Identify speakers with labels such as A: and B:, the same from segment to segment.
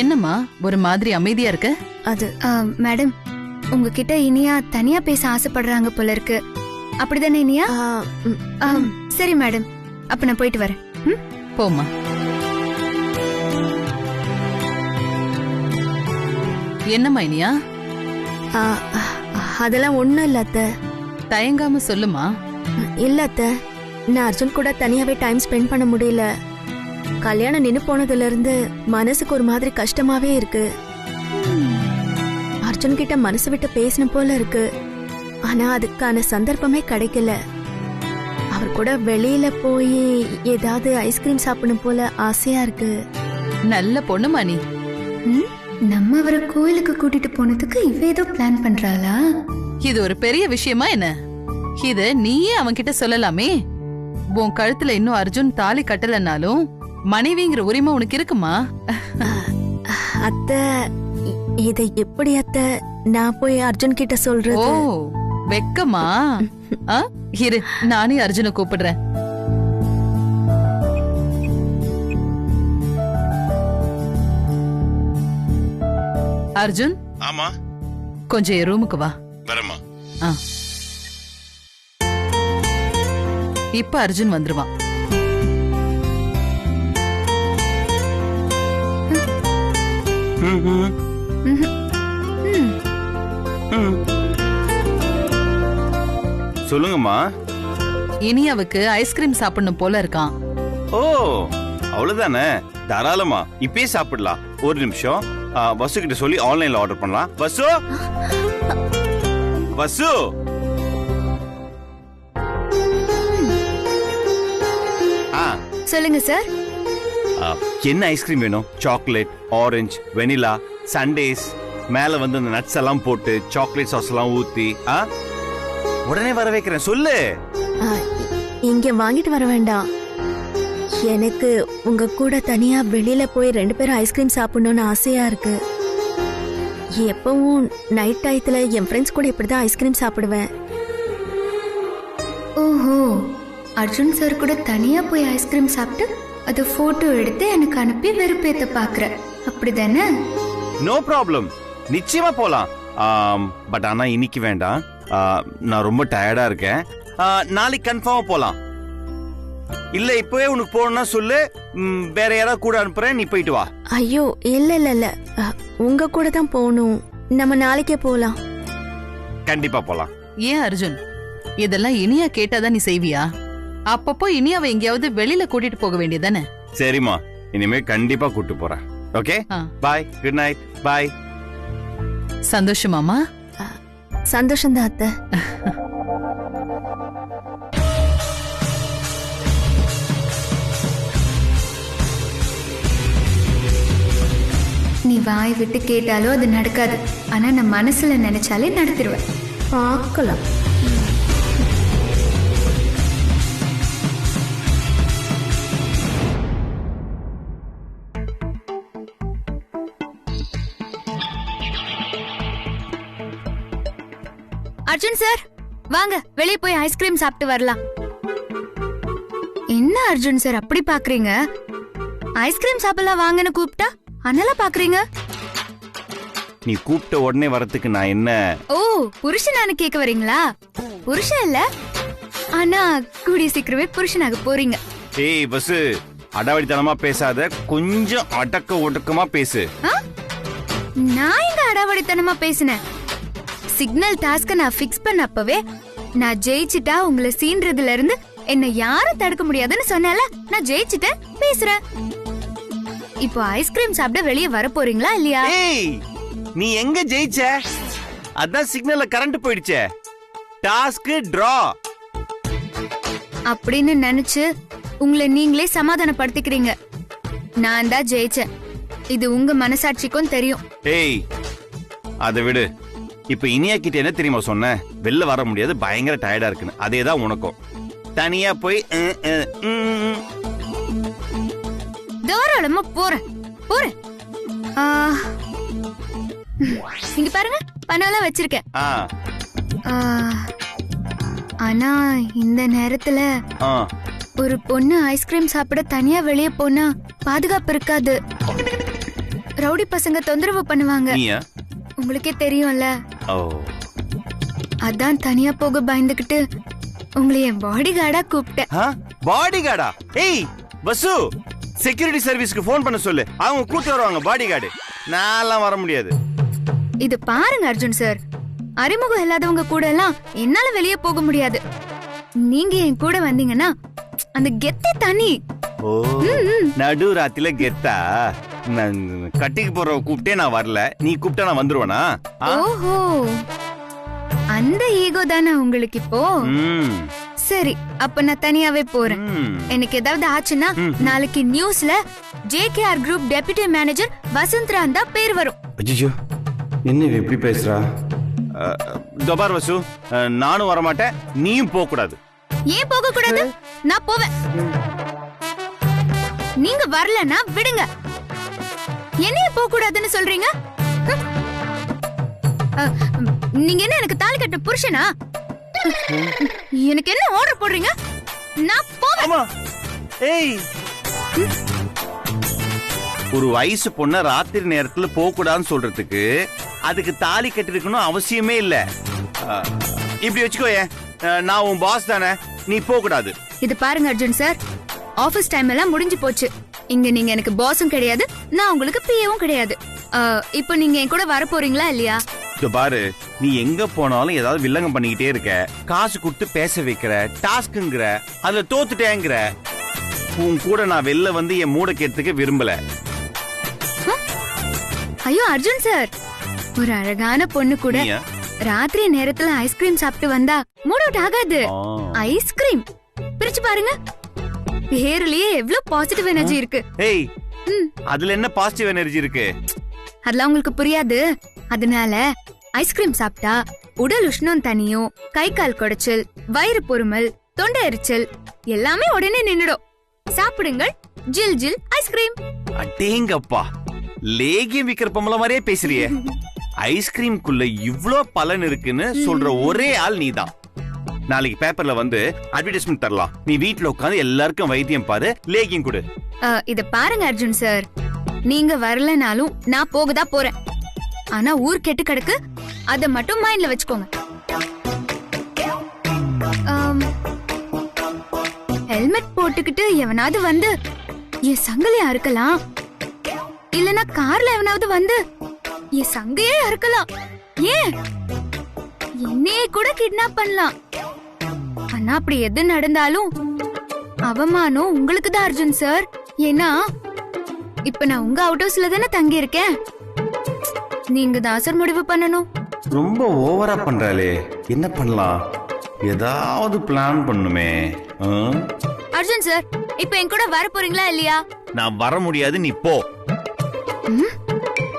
A: என்னம்மா ஒரு மாதிரி அமைதியா இருக்க?
B: அது மேடம், உங்ககிட்ட இனியா தனியா பேச ஆசைப்படுறாங்க போல இருக்கு. அப்படிதானே இனியா? சரி மேடம், அப்ப நான் போயிட்டு வரேன்.
A: போமா. என்னம்மா இனியா?
C: அதெல்லாம் ஒண்ணும் இல்ல அத்தை.
A: தயங்காம சொல்லுமா.
C: இல்ல அத்தை, நான் அர்ஜுன் கூட தனியாவே டைம் ஸ்பெண்ட் பண்ண முடியல. கல்யாணம் நின்னு போனதுல இருந்து மனசுக்கு ஒரு மாதிரி கஷ்டமாவே இருக்கு. அர்ஜுன் கிட்ட மனசு விட்டு பேசணும் போல இருக்கு. ஆனா அதுக்கான சந்தர்ப்பமே கிடைக்கல. அவர் கூட வெளியில போய் ஏதாவது ஐஸ்கிரீம் சாப்பிடணும் போல ஆசையா இருக்கு.
A: நல்ல பொண்ணுமா நீ.
B: நம்ம அவரை கோயிலுக்கு கூட்டிட்டு போனதுக்கு இவ ஏதோ பிளான் பண்றாளா?
A: இது ஒரு பெரிய விஷயமா என்ன? இத நீயே அவன்கிட்ட சொல்லலாமே. உன் கழுத்துல இன்னும் அர்ஜுன் தாலி கட்டலனாலும் மனைவிங்கிற உரிமை உனக்கு இருக்குமா?
C: அத்தை, இதை எப்படி அத்தை நான் போய் அர்ஜுன் கிட்ட சொல்றது?
A: ஓ, வெக்கமா? இரு, நானே அர்ஜுனை கூப்பிடுறேன். அர்ஜுன்.
D: ஆமா.
A: கொஞ்சம் என் ரூமுக்கு வா.
D: வரமா.
A: இப்ப அர்ஜுன் வந்துருவான்.
D: சொல்லுங்கம்மா.
A: இனியாவுக்கு ஐஸ்கிரீம் சாப்பிடணும் போல இருக்கான்.
D: ஓ, அவ்வளவுதானே, தாராளமா இப்பயே சாப்பிடலாம். ஒரு நிமிஷம், வசு கிட்ட சொல்லி ஆன்லைன்ல ஆர்டர் பண்ணலாம். வசு, வசு.
B: சொல்லுங்க சார்.
D: என்ன ஐஸ்கிரீம் வேணும்? சாக்லேட், ஆரஞ்சு, வெனிலா, சண்டேஸ், மேல வந்து அந்த நட்ஸ் எல்லாம் போட்டு சாக்லேட் சாஸ் எல்லாம் ஊத்தி. உடனே வர வைக்கிறேன், சொல்லு.
C: இங்க வாங்கிட்டு வர வேண்டாம். எனக்கு உங்க கூட தனியா வெளியில போய் 2 பேரும் ஐஸ்கிரீம் சாப்பிடணும்னு ஆசையா இருக்கு. எப்பவும் நைட் டயத்துல என் ஃப்ரெண்ட்ஸ் கூட இப்படிதான் ஐஸ்கிரீம் சாப்பிடுவேன்.
B: ஓஹோ, அர்ஜுன் சார் கூட தனியா போய் ஐஸ்கிரீம் சாப்பிட்டு அது போட்டோ எடுத்து எனக்கு அனுப்பி வெறுப்பேத்த பாக்குற, அப்படிதானே?
D: நோ ப்ராப்ளம், நிச்சயமா போலாம். பட் ஆனா இன்னைக்கு வேண்டாம், நான் ரொம்ப டயர்டா இருக்கேன். நாளைக்கு கன்ஃபார்மா போலாம். இல்ல இப்பவே உனக்கு போகணும்னா சொல்லு, வேற யாராவது கூட அனுப்புறேன், நீ போயிட்டு வா.
C: ஐயோ இல்ல இல்ல இல்ல, உங்க கூட தான் போகணும். நம்ம நாளைக்கே போலாம்.
D: கண்டிப்பா போலாம்.
A: ஏன் அர்ஜுன், இதெல்லாம் இனியா கேட்டாதான் நீ செய்வியா? அப்பப்போ இனியாவை எங்கேயாவது வெளியில கூட்டிட்டு போக வேண்டியதானே?
D: சரிம்மா, இனிமே கண்டிப்பா கூட்டு போறேன். ஓகே, பாய், குட் நைட், பாய்.
A: சந்தோஷமாமா?
C: சந்தோஷம் தான் அத்தை.
B: நீ வாய் விட்டு கேட்டாலும் அது நடக்காது. ஆனா நான் மனசுல நினைச்சாலே நடத்திடுவேன்.
C: பார்க்கலாம்.
B: அர்ஜுன் சார், வாங்க வெளியே போய் ஐஸ்கிரீம் சாப்பிட்டு வரலாம். என்ன அர்ஜுன் சார் அப்படி பாக்குறீங்க? ஐஸ்கிரீம் சாப்பிடலாம் வாங்கன்னு கூப்பிட்டா அனலா பாக்குறீங்க.
D: நீ கூப்பிட்ட உடனே வரதுக்கு நான் என்ன?
B: ஓ, புருஷனானு கேட்க வரீங்களா? புருஷன் இல்ல, ஆனா கூடிய சீக்கிரமே புருஷனாக போறீங்க.
D: ஏய் பஸ், அடாவடித்தனமா பேசாத, கொஞ்சம் அடக்க ஒடுக்கமா பேசு.
B: நான் எங்க அடாவடித்தனமா பேசினேன்? சிக்னல் டாஸ்க நான் ஃபிக்ஸ் பண்ணப்பவே நான் ஜெயிச்சிட்டா உங்களை சீன்றதுல இருந்து என்ன யாரும் தடுக்க முடியாதுன்னு சொன்னால நான் ஜெயிச்சிட்டேன், பேசுறேன். இப்போ ஐஸ்கிரீம் சாப்பிட வெளியே வர போறீங்களா இல்லையா?
D: ஏய், நீ எங்க ஜெயிச்ச? அதான் சிக்னல்ல கரண்ட் போயிடுச்சே. டாஸ்க் டிரா
B: அப்படின்னு நினைச்சு உங்களை நீங்களே சமாதானப்படுத்திக்கிறீங்க. நான் தான் ஜெயிச்சேன், இது உங்க மனசாட்சிக்கும் தெரியும்.
D: ஏய், அதை விடு. இப்ப இனியா கிட்ட என்ன தெரியுமா சொன்ன? வெளில வர முடியாது, பயங்கர டயர்டா இருக்குன்னு. அதேதான் உனக்கும். தனியா போய்
B: தாராளமா போறேன் போறேன். இங்க பாருங்க, பணம்லாம் வச்சிருக்கேன். ஆனா இந்த நேரத்துல ஒரு பொண்ணு ஐஸ்கிரீம் சாப்பிட தனியா வெளியே போனா பாதுகாப்பு இருக்காது. ரவுடி பசங்க தொந்தரவு பண்ணுவாங்க.
D: நீயா?
B: உங்களுக்கே தெரியும்ல.
D: ஓ,
B: அதான் தனியா போக பயந்துகிட்டு உங்களை என் பாடி கார்டா கூப்பிட்டேன்.
D: பாடி கார்டா? ஏய் வசு, செக்யூரிட்டி சர்வீஸ்க்கு ஃபோன் பண்ண சொல்லு, அவங்க கூட்டி வருவாங்க பாடி கார்டு. நான்லாம் வர முடியாது.
B: இது பாருங்க அர்ஜுன் சார், அறிமுகம் இல்லாதவங்க கூட எல்லாம் என்னால வெளியே போக முடியாது. நீங்க என் கூட வந்தீங்கன்னா அந்த கெத்தே தனி.
D: ஓ, நடு ராத்திரில கெத்தா? கட்டிக்கு போற கூப்பிட்டே நான் வரல, நீ கூப்பிட்டா நான் வந்துருவேனா?
B: ஓஹோ, அந்த ஈகோ தானே உங்களுக்கு இப்போ? சரி, அப்ப நான் தனியாவே போறேன். எனக்கு ஏதாவது ஆச்சுன்னா நாளைக்கு நியூஸ்ல JKR குரூப் டெபுட்டி மேனேஜர் வசந்த்ரான் தான் பேர் வரும்.
D: ஐயோ, என்ன எப்படி பேசுறா? தபார் வசு, நானும் வர மாட்டேன், நீயும் போக கூடாது.
B: ஏன் போக கூடாது? நான் போவேன். நீங்க வரலன்னா விடுங்க. என்னைய போக கூடாதுன்னு சொல்றீங்க? நீங்க என்ன எனக்கு தாலி கட்ட புருஷனா? எனக்கு என்ன ஆர்டர் போடுறீங்க? நான் போவேன்.
D: ஏய், ஒரு வயசு பொண்ண ராத்திரி நேரத்துல போக கூடாதுன்னு சொல்றதுக்கு அதுக்கு தாலி கட்டிருக்கணும் அவசியமே இல்ல. இப்படி வச்சுக்கோயே, நான் உன் பாஸ் தானே, நீ போக கூடாது.
B: இது பாருங்க அர்ஜுன் சார், ஆபீஸ் டைம் எல்லாம் முடிஞ்சு போச்சு. இங்க நீங்க எனக்கு பாஸும் கிடையாது, நான் உங்களுக்கு பிஏவும் கிடையாது. இப்போ நீங்க என் கூட வர போறீங்களா இல்லையா?
D: பாரு, நீ எங்க போனாலும் ஏதாவது வில்லங்கம் பண்ணிக்கிட்டே இருக்க. காசு கொடுத்து பேச வைக்கிற, டாஸ்க்குங்கிற, அதுல தோத்துட்டேங்கிற. உன் கூட நான் வெளில வந்து என் மூட கேட்டுக்க விரும்பல.
B: ஐயோ அர்ஜுன் சார், ஒரு அழகான பொண்ணு கூட ராத்திரி நேரத்துல ஐஸ்கிரீம் சாப்பிட்டு வந்தா மூட் அவுட் ஆகாது. ஐஸ்கிரீம் பிரிச்சு பாருங்க, பேர்லயே எவ்வளவு பாசிட்டிவ் எனர்ஜி இருக்கு.
D: ஏய், அதுல என்ன பாசிட்டிவ் எனர்ஜி இருக்கு?
B: அதெல்லாம் உங்களுக்கு புரியாது. அதனால ஐஸ்கிரீம் சாப்பிட்டா உடல் உஷ்ணம் தனியும், கை கால் குடைச்சல், வயிறு பொறுமல், தொண்டை எரிச்சல் எல்லாமே உடனே நின்னுடும். சாப்பிடுங்கள் ஜில் ஜில் ஐஸ்கிரீம்.
D: அடேங்கப்பா, லேகியம் விக்கிற பொம்பளை மாதிரியே பேசுறியே. ஐஸ்கிரீம்குள்ள இவ்ளோ பலன் இருக்குன்னு சொல்ற ஒரே ஆள் நீதான். நாளைக்கு பேப்பர்ல வந்து அட்வர்டைஸ்மெண்ட் தரலாம். நீ வீட்டுல உட்காந்து எல்லாருக்கும் வைத்தியம் பாரு, லேகியம் கொடு.
B: இத பாருங்க அர்ஜுன் சார், நீங்க வரலனாலும் நான் போகதான் போறேன். ஆனா ஊர் கெட்டு கிடக்கு, அத மட்டும் மைண்ட்ல வச்சுக்கோங்க. ஹெல்மெட் போட்டுக்கிட்டு எவனாவது வந்து என் சங்கிலியா இருக்கலாம், இல்லனா கார்ல எவனாவது வந்து என் சங்கையே அறுக்கலாம், ஏன் என்னையே கூட கிட்னாப் பண்ணலாம். ஆனா அப்படி எது நடந்தாலும் அவமானம் உங்களுக்கு தான் அர்ஜுன் சார். ஏன்னா இப்ப நான் உங்க அவுட் ஹவுஸ்ல தானே தங்கி இருக்கேன். நீங்க தான் சார் முடிவு பண்ணணும்.
D: ரொம்ப ஓவரா பண்றாளே, என்ன பண்ணலாம்? ஏதாவது பிளான் பண்ணுமே.
B: அர்ஜுன் சார், இப்ப என் கூட வர போறீங்களா இல்லையா?
D: நான் வர முடியாது, நீ போ.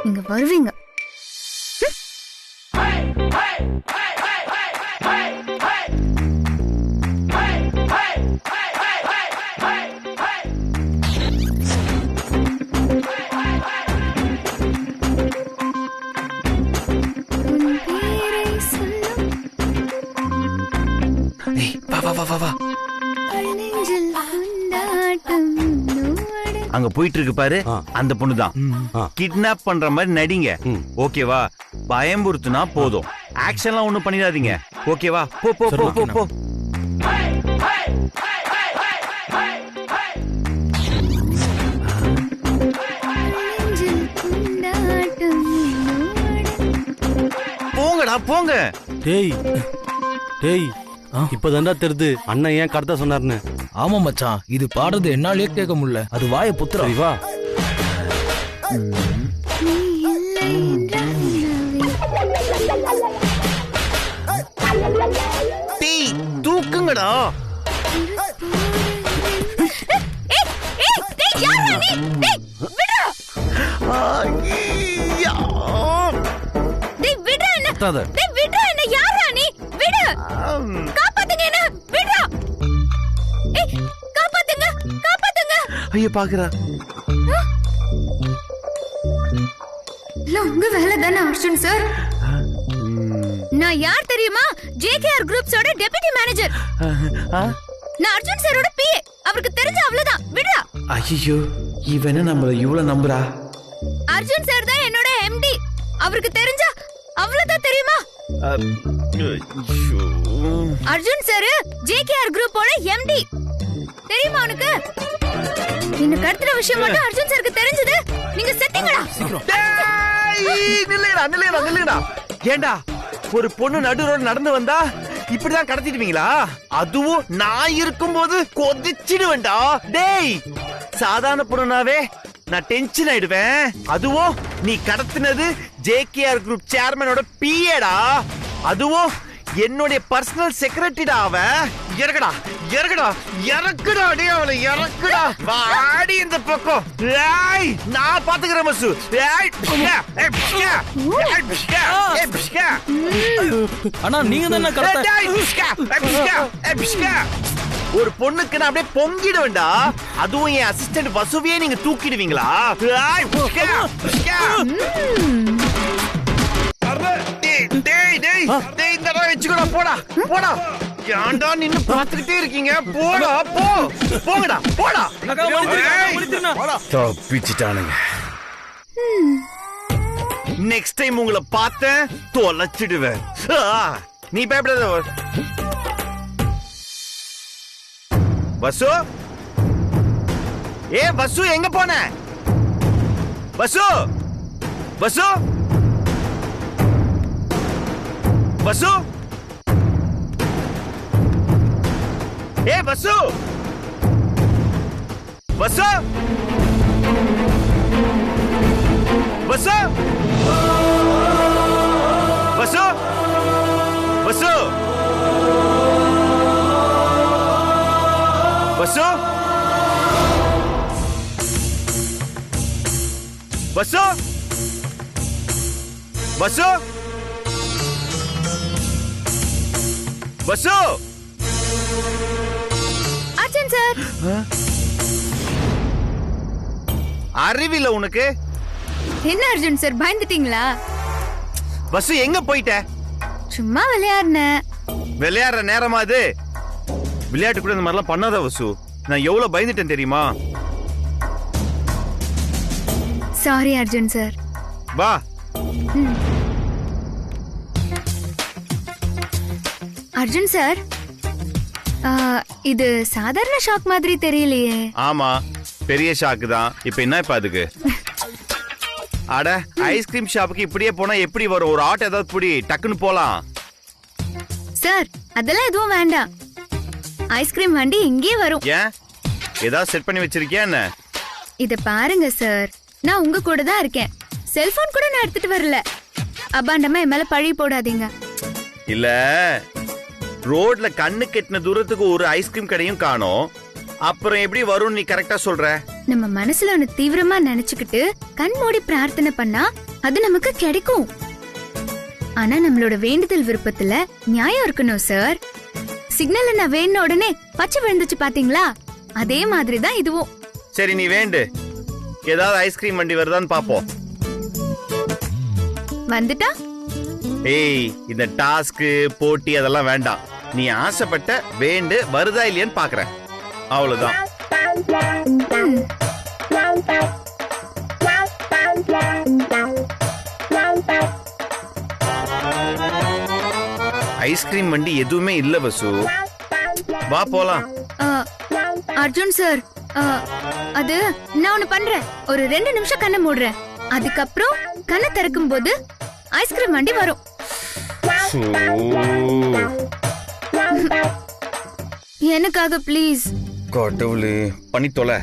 B: நீங்க வருவீங்க.
D: அங்க போயிட்டு இருக்கு பாரு, அந்த பொண்ணுதான். கிட்னாப் பண்ற மாதிரி நடிங்க, ஓகேவா? பயம்புறுத்துனா போதும், ஆக்ஷன்லாம் ஒண்ணும் பண்ணிடாதீங்க, ஓகேவா? போ போ போ போ போ. போங்கடா போங்க.
E: டேய் டேய், இப்பதான்டா தெரியுது அண்ணன் ஏன் கரெக்டா சொன்னாருன்னு.
F: ஆமா மச்சான், இது பாடுறது என்னாலே கேட்க முடியல, அது வாய புத்திரா.
E: வா.
D: டேய் தூக்குங்கடா. ஐயோ பாக்குறா.
B: உங்க வேலை தானே அர்ஜுன் சார். நான் யார் தெரியுமா? JKR குரூப்ஸோட டெபுட்டி மேனேஜர். நான் அர்ஜுன் சாரோட பிஏ. அவருக்கு தெரிஞ்ச அவ்வளவுதான், விடுடா.
D: ஐயோ, இவன நம்மள இவ்வளவு நம்புறா.
B: அர்ஜுன் சார் தான் என்னோட எம்டி. அவருக்கு தெரிஞ்சா அவ்வளவுதான் தெரியுமா? அர்ஜுன் சார் ஜேகேஆர் குரூப்போட எம்டி. தெரியுமா உனக்கு? இந்த கடத்துற விஷயம் மட்டும் அர்ஜுன் சாருக்கு தெரிஞ்சது நீங்க செத்தீங்களா?
D: நில்லுடா. ஏண்டா ஒரு பொண்ணு நடு ரோடு நடந்து வந்தா இப்படிதான் கடத்திடுவீங்களா? அதுவும் நான் இருக்கும்போது கொதிச்சிடுவேன்டா. டேய், சாதாரண பொண்ணுனாவே நான் டென்ஷன் ஆயிடுவேன். அதுவும் நீ கடத்தினது ஜேகேஆர் குரூப் சேர்மனோட பிஏடா. அதுவும் என்னுடைய பர்சனல் செக்ரட்டரிடா. அவ இறக்குடா டே, அவளை இறக்குடா. வாடி இந்த பக்கம். ஏய், நான் பாத்துக்கிறேன் மசு.
F: ஆனா நீங்க தானே
D: ஒரு பொண்ணுக்கு நான் அப்படியே பொங்கிடுவேன்டா. அதுவும் என் அசிஸ்டன்ட் வசுவையே நீங்க தூக்கிடுவீங்களா? போடா. ஏன்டா நின்னு பாத்துக்கிட்டே இருக்கீங்க? போங்கடா. தப்பிச்சிட்டானுங்க. நெக்ஸ்ட் டைம் உங்களை பார்த்த தொலைச்சிடுவேன். நீ பயப்படாத. வசு, வசு எங்க போன? வசு வசு வசு வசு வசு வசு வசு வசு வசு வசு வசு வசு
B: அர்ஜுன் சார்.
D: அறிவில்ல உனக்கு?
B: என்ன அர்ஜுன் சார் பயந்துட்டீங்களா?
D: வசு எங்க போயிட்ட?
B: சும்மா விளையாடுனேன்.
D: விளையாடுற நேரமா அது? விளையாட்டு கூட இந்த மாதிரிலாம் பண்ணாத வசு. நான் எவ்வளவு பயந்துட்டேன் தெரியுமா?
B: Sorry Arjun sir.
D: வா.
B: அர்ஜுன் சார், இது சாதாரண ஷாக் மாதிரி தெரியலையே.
D: ஆமா, பெரிய ஷாக்கு தான். இப்ப என்ன இப்ப அதுக்கு? அட, ஐஸ்கிரீம் ஷாப்புக்கு இப்படியே போனா எப்படி வரும்? ஒரு ஆட்டோ ஏதாவது புடி, டக்குன்னு போலாம்.
B: சார், அதெல்லாம் எதுவும் வேண்டாம். ஐஸ்கிரீம் வண்டி இங்கே வரும்.
D: ஏன், ஏதாவது செட் பண்ணி வச்சிருக்கியா என்ன?
B: இத பாருங்க சார், நான் உங்க கூட தான் இருக்கேன். செல்போன் கூட நான் எடுத்துட்டு வரல. அபாண்டமா என் மேல பழி போடாதீங்க.
D: இல்ல, ரோட்ல கண்ணு கெட்டின தூரத்துக்கு ஒரு ஐஸ்கிரீம் கடையும் காணோம். அப்புறம் எப்படி வரும் நீ கரெக்டா சொல்ற?
B: நம்ம மனசுல ஒன்னு தீவிரமா நினைச்சுக்கிட்டு கண் மூடி பிரார்த்தனை பண்ணா அது நமக்கு கிடைக்கும். ஆனா நம்மளோட வேண்டுதல் விருப்பத்துல நியாயம் இருக்கணும் சார். சிக்னல் நான் வேணுன உடனே பச்சை விழுந்துச்சு பாத்தீங்களா? அதே மாதிரிதான் இதுவும்.
D: சரி, நீ வேண்டு. ஏதாவது ஐஸ்கிரீம் வண்டி வருதான்னு பாப்போம்.
B: வந்துட்டா?
D: ஏய், இந்த டாஸ்க் போட்டி அதெல்லாம் வேண்டாம். நீ ஆசைப்பட்ட வேண்டு, வருதா இல்லையான்னு பாக்குறேன். அவ்வளவுதான். ஐஸ்கிரீம் வண்டி எதுவுமே இல்ல வசு. வா போலாம்.
B: அர்ஜுன் சார், அது நான் ஒண்ணு பண்றேன். ஒரு 2 நிமிஷம் கண்ணை மூடுறேன். அதுக்கப்புறம் கண்ணை திறக்கும் போது ஐஸ்கிரீம் வண்டி வரும். எனக்காக ப்ளீஸ்.
D: கடவுளே, பண்ணி தொலை.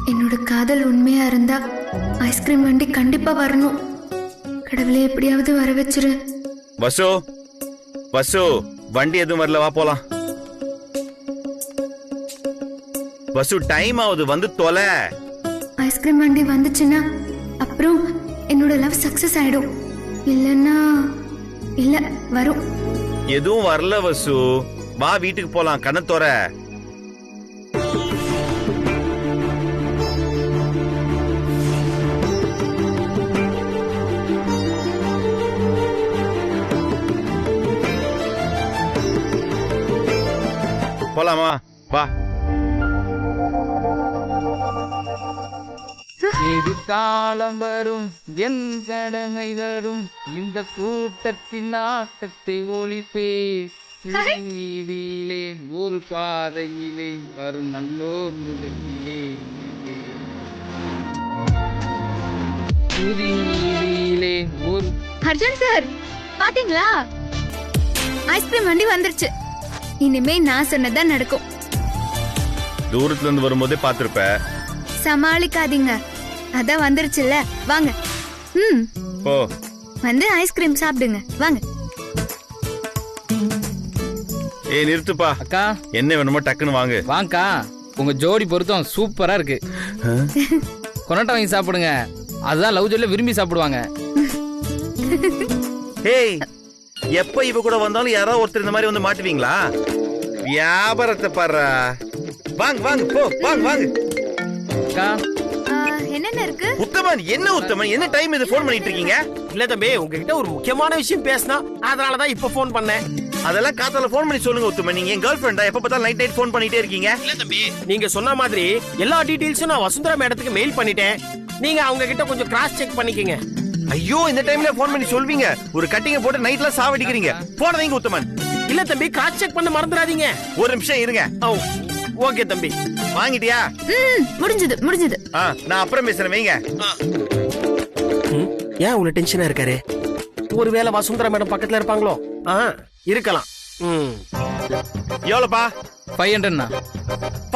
B: என்னோட காதல் உண்மையா இருந்தா ஐஸ்கிரீம் வண்டி கண்டிப்பா வரணும். கடவுளே, எப்படியாவது வர வச்சிரு.
D: வசு வசு, வண்டி எதுவும் வரல, வா போலாம். வசு, டைம் ஆகுது, வந்து தொலை.
B: ஐஸ்கிரீம் வண்டி வந்துச்சுன்னா அப்புறம் என்னோட லவ் சக்சஸ் ஆயிடும். இல்லன்னா இல்ல வரும்.
D: எதுவும் வரல வசு, வா வீட்டுக்கு போலாம். கண்ண தொற. போலாமா? வா.
G: இது காலம் வரும் என் கடமை தரும் இந்த கூட்டத்தின் ஆட்டத்தை ஒளிப்பே வீதியிலே ஒரு பாதையிலே வரும் நல்லோர் முதலிலே வீதியிலே ஒரு
B: அர்ஜுன் சார் பாத்தீங்களா ஐஸ்கிரீம் வண்டி வந்துருச்சு. இனிமே நான் சொன்னதான் நடக்கும்.
D: தூரத்துல இருந்து வரும்போதே பாத்திருப்ப.
B: சமாளிக்காதீங்க, அதான் வந்துருச்சுல்ல. வாங்க.
D: ஓ
B: வந்து ஐஸ்கிரீம் சாப்பிடுங்க வாங்க.
D: ஏய் நிறுத்துப்பா.
G: அக்கா
D: என்ன வேணுமோ டக்குன்னு வாங்கு.
G: வாங்கக்கா, உங்க ஜோடி பொருத்தம் சூப்பரா இருக்கு. கொண்டாட்டம் வாங்கி சாப்பிடுங்க, அதுதான் லவ் ஜோடில விரும்பி சாப்பிடுவாங்க.
D: ஏய் எப்ப இவ கூட வந்தாலும் யாராவது ஒருத்தர் இந்த மாதிரி வந்து மாட்டுவீங்களா? வியாபாரத்தை பாரு. வாங்க வாங்க போ வாங்க வாங்க.
G: அக்கா
B: என்னென்ன இருக்கு?
D: உத்தமன் என்ன உத்தமன், என்ன டைம் இது போன் பண்ணிட்டு இருக்கீங்க?
H: இல்ல தம்பி, உங்ககிட்ட ஒரு முக்கியமான விஷயம் பேசினா, அதனாலதான் இப்ப போன் பண்ணேன்.
D: அதெல்லாம் காத்தால போன் பண்ணி சொல்லுங்க உத்தமன். நீங்க என் கேர்ள் ஃபிரெண்டா? எப்ப பார்த்தாலும் நைட் போன் பண்ணிட்டே இருக்கீங்க.
H: இல்ல தம்பி, நீங்க சொன்ன மாதிரி எல்லா டீடைல்ஸும் நான் வசுந்தரா மேடத்துக்கு மெயில் பண்ணிட்டேன். நீங்க அவங்க கிட்ட கொஞ்சம் கிராஸ் செக் பண்ணிக்கங்க.
D: ஐயோ இந்த டைம்ல போன் பண்ணி சொல்வீங்க? ஒரு கட்டிங்க போட்டு நைட்ல சாவடிக்கிறீங்க. போன வைங்க உத்தமன்.
H: இல்ல தம்பி, கிராஸ் செக் பண்ண மறந்துடாதீங்க.
D: ஒரு நிமிஷம் இருங்க.
H: ஓகே தம்பி.
D: வாங்கிட்டியா?
B: முடிஞ்சது முடிஞ்சது.
D: நான் அப்புறம் பேசுறேன், வைங்க.
H: ஏன் உள்ள டென்ஷனா இருக்காரு? ஒருவேளை வசுந்தரா மேடம் பக்கத்துல இருப்பாங்களோ? இருக்கலாம்.
D: எவ்வளவுப்பா?
G: 500ண்ணா.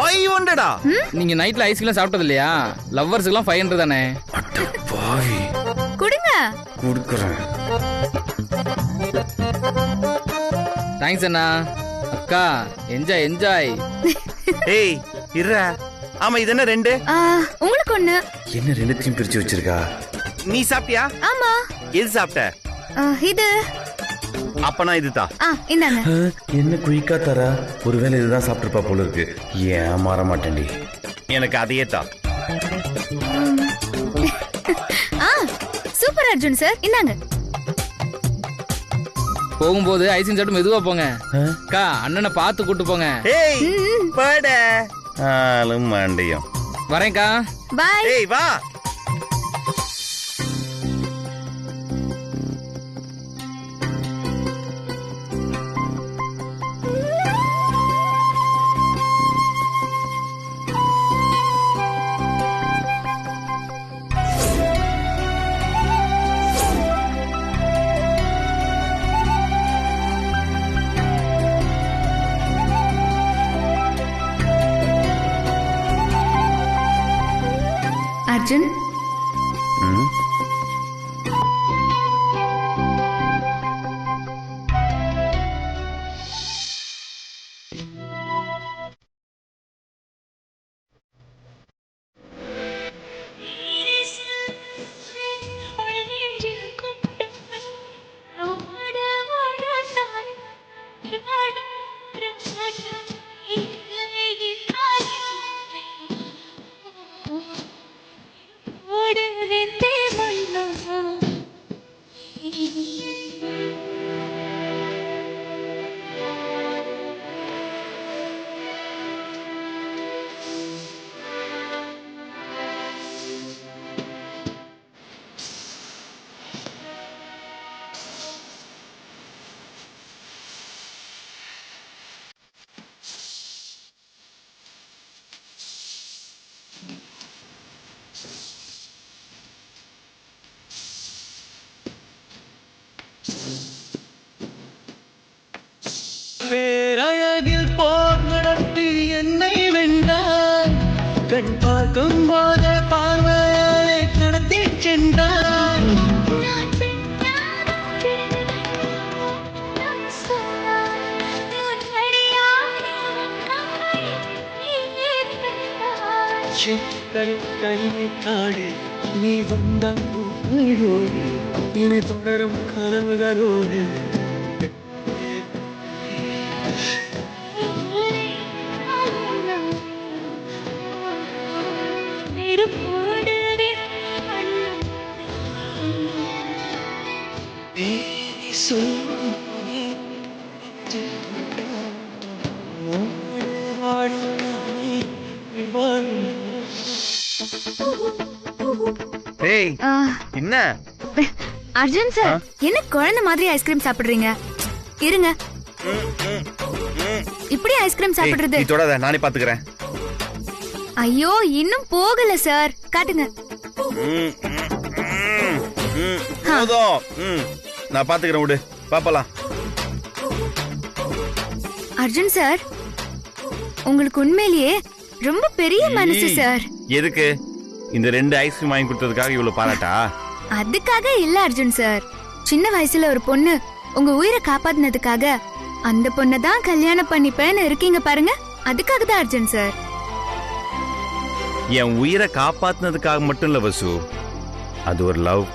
D: 500?
G: நீங்க நைட்ல ஐஸ்கிரீம் சாப்பிட்டது இல்லையா? லவ்வர்ஸ்க்குலாம் 500 தானே.
B: குடுங்க.
D: குடுக்குறேன்.
G: தேங்க்ஸ் அண்ணா. அக்கா என்ஜாய் என்ஜாய்.
D: ஏய் இருடா. ஆமா இது என்ன ரெண்டு?
B: உங்களுக்கு ஒண்ணு.
D: என்ன ரெண்டுத்தையும் பிரிச்சு வச்சிருக்கா? நீ சாப்பிட்டியா?
B: ஆமா.
D: எது சாப்பிட்ட?
B: இது.
D: அப்ப நான் இதுதான்.
B: இந்தாங்க.
D: என்ன குயிக்கா தரா? ஒருவேளை இதுதான் சாப்பிட்டுருப்பா போல இருக்கு. ஏன் மாற மாட்டேன்டி. எனக்கு அதையே தான்.
B: சூப்பர் அர்ஜுன் சார், இந்தாங்க.
G: போகும்போது ஐஸ்கிரீம் சாப்பிட்டு மெதுவா போங்க. அக்கா அண்ணனை பார்த்து கூட்டு போங்க.
D: ஏய் பட ஆளும் மாண்டியம்.
G: வரேன்க்கா.
B: பாய்.
D: ஏய் வா.
B: அர்ஜுன்,
I: பேரழகில் போர் நடத்தி என்னை வென்றார். கண் பார்க்கும் போதே பார்வையாலே கடத்தி சென்றார். கையை காடு நீ வந்த இனி தொடரும் கனவுகளோடு வாழும்
D: டேய்
B: ஆ,
D: என்ன
B: அர்ஜுன் சார் என்ன குழந்தை மாதிரி ஐஸ்கிரீம் சாப்பிடுறீங்க? இருங்க, இப்படி ஐஸ்கிரீம் சாப்பிடுறது?
D: நீ தொடாத, நானே பாத்துக்கிறேன்.
B: ஐயோ, இன்னும் போகல சார், காட்டுங்க.
D: போதும். நான் பாத்துக்கிறேன், விடு பாப்பலாம்.
B: அர்ஜுன் சார், உங்களுக்கு உண்மையிலேயே ரொம்ப பெரிய மனசு சார்.
D: எதுக்கு இந்த 2 ஐஸ்கிரீம் வாங்கி கொடுத்ததுக்காக இவ்வளவு பாராட்டா?
B: அதுக்காக இல்ல அர்ஜுன் சார், சின்ன வயசுல ஒரு பொண்ணு உங்க உயிரை காப்பாத்தினதுக்காக அந்த பொண்ணை தான் கல்யாணம் பண்ணிப்பேன்னு இருக்கீங்க பாருங்க, அதுக்காக தான் அர்ஜுன் சார்.
D: என் உயிரை காப்பாத்தினதுக்காக மட்டும் இல்ல வசு, அது ஒரு லவ்.